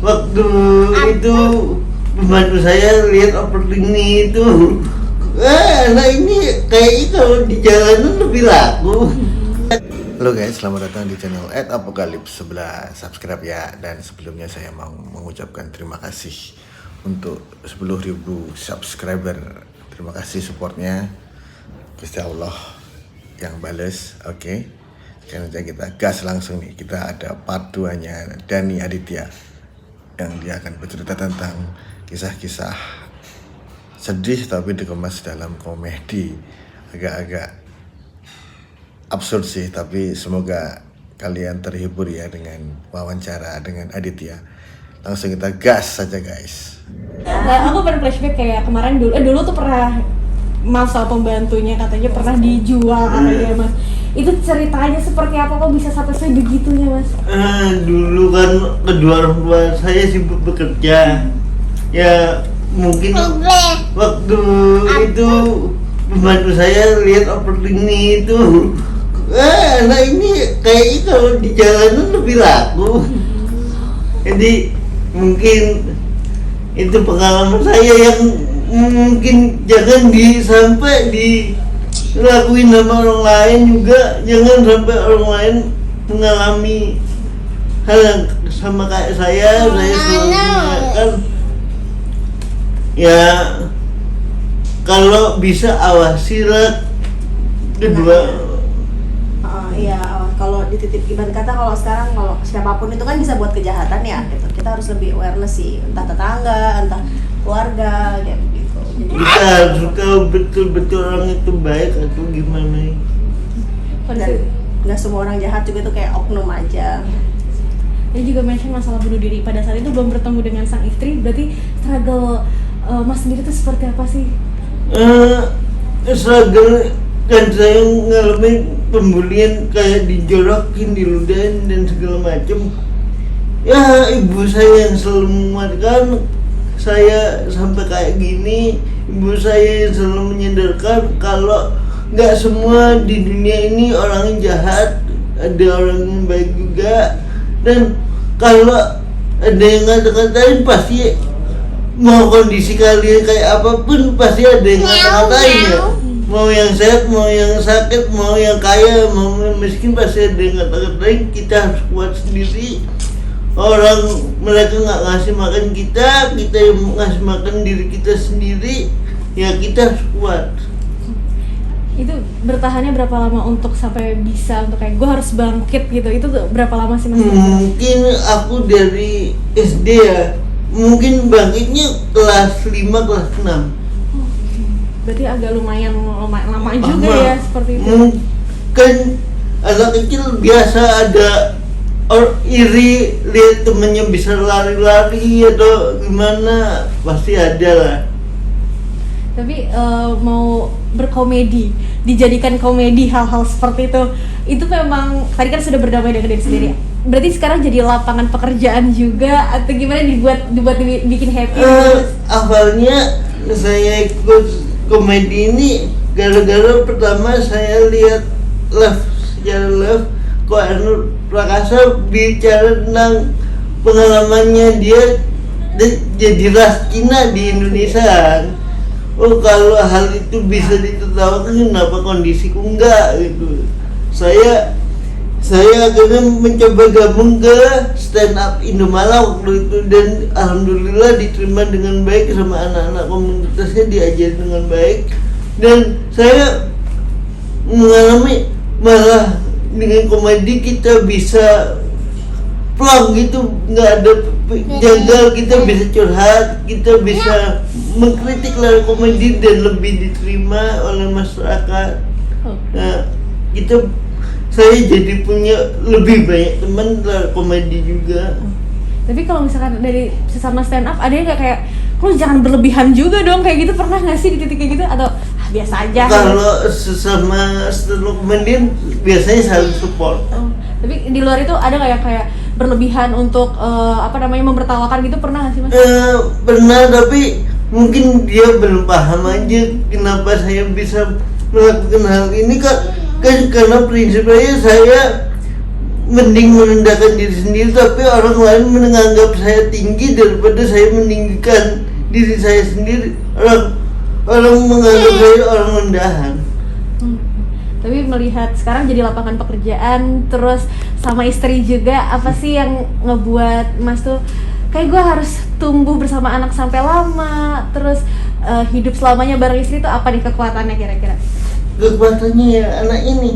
waktu itu pembantu saya lihat opening itu, nah ini kayak kalau di jalanan lebih laku. Halo guys, selamat datang di channel @apocalypse 11. Subscribe ya. Dan sebelumnya saya mau mengucapkan terima kasih untuk 10.000 subscriber. Terima kasih supportnya. Gusti Allah yang bales. Oke. Sekarang aja kita gas langsung nih. Kita ada part 2-nya Dani Aditya yang dia akan bercerita tentang kisah-kisah sedih tapi dikemas dalam komedi. Agak-agak absurd sih, tapi semoga kalian terhibur ya dengan wawancara dengan Aditya. Langsung kita gas saja guys. Nah, aku pernah flashback kayak kemarin dulu tuh pernah Mas sama pembantunya katanya pernah dijual katanya Mas. Itu ceritanya seperti apa kok bisa sampai sebegitunya Mas? Dulu kan kedua orang tua saya sibuk bekerja. Ya mungkin waktu itu pembantu saya lihat opening itu, nah ini kayak kalau di jalanan lebih laku. Jadi mungkin itu pengalaman saya yang mungkin jangan sampai dilakuin sama orang lain juga. Jangan sampai orang lain mengalami hal yang sama kayak saya selalu mengingatkan ya, kalau bisa awasilah kedua. Iya, kalau dititip ibarat kata kalau sekarang kalau siapapun itu kan bisa buat kejahatan ya gitu. Kita harus lebih awareness sih, entah tetangga, entah keluarga kayak gitu. Jadi Kita harus tahu betul-betul orang itu baik atau gimana. dan nggak semua orang jahat juga tuh kayak oknum aja. Dia juga mention masalah bunuh diri. Pada saat itu belum bertemu dengan sang istri, berarti struggle Mas sendiri itu seperti apa sih? Struggle kan saya ngalamin pembulian kayak dijorokin, diludahin dan segala macam. Ya ibu saya yang selalu menguatkan saya sampai kayak gini. Ibu saya yang selalu menyadarkan kalau nggak semua di dunia ini orang yang jahat, ada orang yang baik juga. Dan kalau ada yang ngata-ngatain pasti mau kondisi kalian kayak apapun pasti ada yang ngata-ngatain ya. Mau yang sehat, mau yang sakit, mau yang kaya, mau yang miskin pasti ada yang ngata-ngatain. Kita harus kuat sendiri. Orang mereka nggak ngasih makan kita yang ngasih makan diri kita sendiri. Ya kita harus kuat. Itu bertahannya berapa lama untuk sampai bisa untuk kayak gue harus bangkit gitu? Itu tuh berapa lama sih Mas? Mungkin aku dari SD ya. Mungkin bangkitnya kelas 5, kelas 6. Berarti agak lumayan lama juga ya seperti itu. Mungkin anak kecil biasa ada iri lihat temennya bisa lari-lari atau gimana, pasti ada lah. Tapi mau berkomedi, dijadikan komedi hal-hal seperti itu memang tadi kan sudah berdamai dengan diri sendiri. Berarti sekarang jadi lapangan pekerjaan juga atau gimana dibuat bikin happy? Awalnya saya ikut komedi ini gara-gara pertama saya lihat secara live kok Arnold Prakasa bicara tentang pengalamannya dia jadi Raskina di Indonesia. Oh kalau hal itu bisa ditertawakan, kenapa kondisiku enggak gitu. Saya akhirnya mencoba gabung ke stand up Indomala waktu itu dan alhamdulillah diterima dengan baik sama anak-anak komunitasnya, diajarin dengan baik dan saya mengalami malah dengan komedi kita bisa plong gitu, nggak ada janggal, kita bisa curhat, kita bisa mengkritik lewat komedi dan lebih diterima oleh masyarakat. Nah, saya jadi punya lebih banyak teman lewat komedi juga. Tapi kalau misalkan dari sesama stand up ada yang kayak lu jangan berlebihan juga dong kayak gitu, pernah nggak sih di titik kayak gitu atau biasa aja? Kalau sesama stand up comedian biasanya saling support. Tapi di luar itu ada kayak berlebihan untuk mempertawakan gitu, pernah nggak sih Mas? Pernah, tapi mungkin dia belum paham aja kenapa saya bisa melakukan hal ini kan karena prinsipnya saya mending merendahkan diri sendiri, tapi orang lain menganggap saya tinggi daripada saya meninggikan diri saya sendiri. Orang menganggap saya orang rendahan. Tapi melihat sekarang jadi lapangan pekerjaan, terus sama istri juga, apa sih yang ngebuat Mas tuh kayak gue harus tumbuh bersama anak sampai lama, terus hidup selamanya bareng istri tuh apa nih kekuatannya kira-kira? Kekuatannya ya anak ini.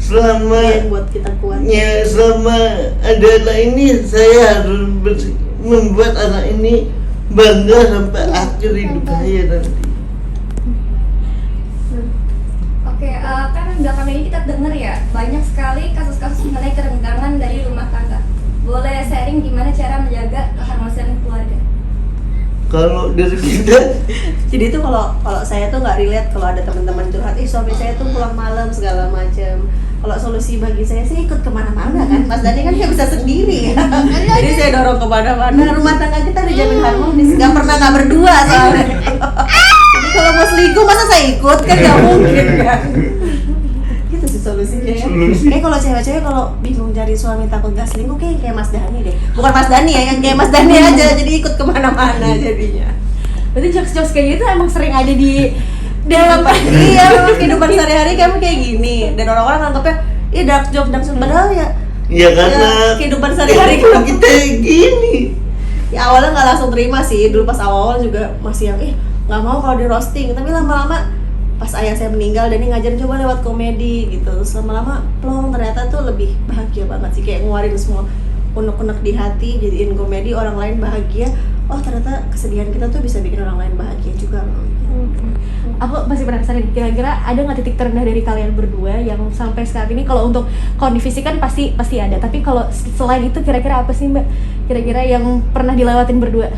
Selama Yang buat kita kuat. ya, selama ada anak ini saya harus membuat anak ini bangga sampai akhir hidup saya nanti. Oke, kan belakangan ini kita dengar ya banyak sekali kasus-kasus mengenai kerenggangan dari rumah tangga. Boleh sharing gimana cara menjaga keharmonisan keluarga? Kalau dari kita, Jadi itu kalau saya tuh nggak relate kalau ada teman-teman curhat, suami saya tuh pulang malam segala macam. Kalau solusi bagi saya sih ikut kemana-mana kan, Mas Dani kan nggak bisa sendiri ya. Jadi saya dorong kemana-mana. Rumah tangga kita dijamin harmonis, nggak pernah nggak berdua soalnya. Jadi kalau mau selingkuh masa saya ikut kan nggak mungkin kan. Gitu sih solusinya ya. Kayak kalau cewek-cewek kalau bingung cari suami takut gak selingkuh kayak Mas Dani deh. Bukan Mas Dani ya, yang kayak Mas Dani aja. Jadi ikut kemana-mana jadinya. Berarti jokes-jokes kayak gitu emang sering ada di dalam Iya, memang kehidupan sehari-hari kami kayak gini. Dan orang-orang anggapnya, iya dark joke, padahal ya ya karena kehidupan sehari-hari kita gini. Ya awalnya nggak langsung terima sih, dulu pas awal-awal juga masih yang nggak mau kalau di roasting. Tapi lama-lama pas ayah saya meninggal, Dani ngajarin coba lewat komedi gitu. Terus lama-lama plong, ternyata tuh lebih bahagia banget sih, kayak ngeluarin semua unek-unek di hati, jadiin komedi, orang lain bahagia. Oh ternyata kesedihan kita tuh bisa bikin orang lain bahagia juga loh. Aku masih penasaran nih, kira-kira ada nggak titik terendah dari kalian berdua yang sampai saat ini? Kalau untuk kondisi kan pasti ada, tapi kalau selain itu kira-kira apa sih Mbak? Kira-kira yang pernah dilewatin berdua?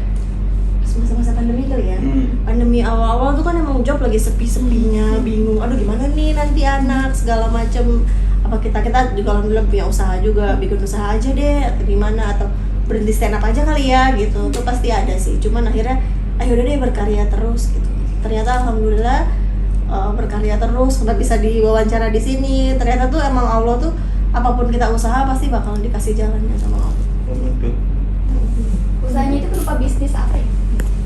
Masa-masa pandemi kali ya. Pandemi awal-awal tuh kan emang job lagi sepi-sepinya, bingung. Aduh gimana nih nanti anak segala macem. Apa kita juga alhamdulillah punya usaha juga, bikin usaha aja deh atau gimana, atau berhenti stand up aja kali ya gitu. Tuh pasti ada sih. Cuman akhirnya ayo udah deh berkarya terus gitu. Ternyata alhamdulillah berkarya terus, udah bisa diwawancara di sini. Ternyata tuh emang Allah tuh apapun kita usaha pasti bakal dikasih jalannya sama Allah. Usahanya itu berupa bisnis apa ya?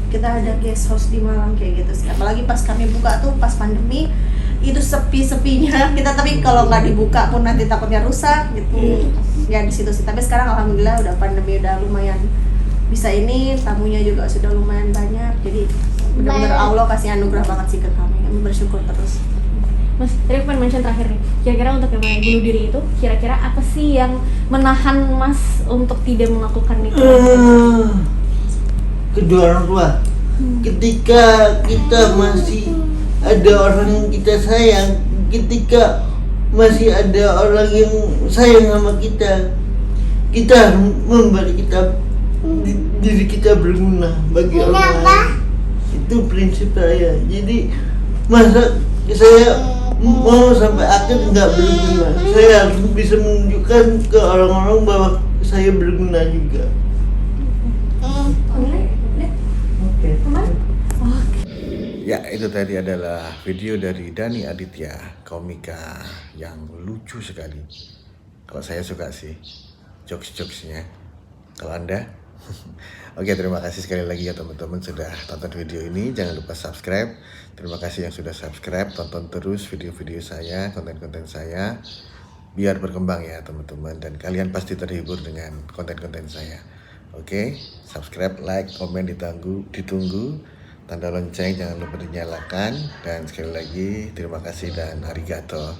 Kita ada guest house di Malang kayak gitu sih. Apalagi pas kami buka tuh pas pandemi itu sepi-sepinya kita, tapi kalau nggak dibuka pun nanti takutnya rusak gitu. Ya di situ sih. Tapi sekarang alhamdulillah udah pandemi udah lumayan bisa ini, tamunya juga sudah lumayan banyak. Jadi benar-benar Allah kasih anugerah banget sih ke kami. Kami bersyukur terus. Mas, tadi aku pengen mention terakhir nih. Kira-kira untuk yang mau bunuh diri itu, kira-kira apa sih yang menahan Mas untuk tidak melakukan itu? Kedua orang tua. Ketika kita masih ada orang yang kita sayang, ketika masih ada orang yang sayang sama kita harus memberi diri kita berguna bagi orang lain. Itu prinsip saya. Jadi masa saya mau sampai akhir nggak berguna, saya harus bisa menunjukkan ke orang-orang bahwa saya berguna juga. Oke. Ya, itu tadi adalah video dari Dani Aditya, komika yang lucu sekali. Kalau saya suka sih jokes-jokesnya. Kalau Anda? Oke, terima kasih sekali lagi ya teman-teman sudah tonton video ini. Jangan lupa subscribe. Terima kasih yang sudah subscribe. Tonton terus video-video saya, konten-konten saya, biar berkembang ya teman-teman. Dan kalian pasti terhibur dengan konten-konten saya. Oke, subscribe, like, komen ditunggu. Tanda lonceng jangan lupa dinyalakan. Dan sekali lagi terima kasih dan arigato.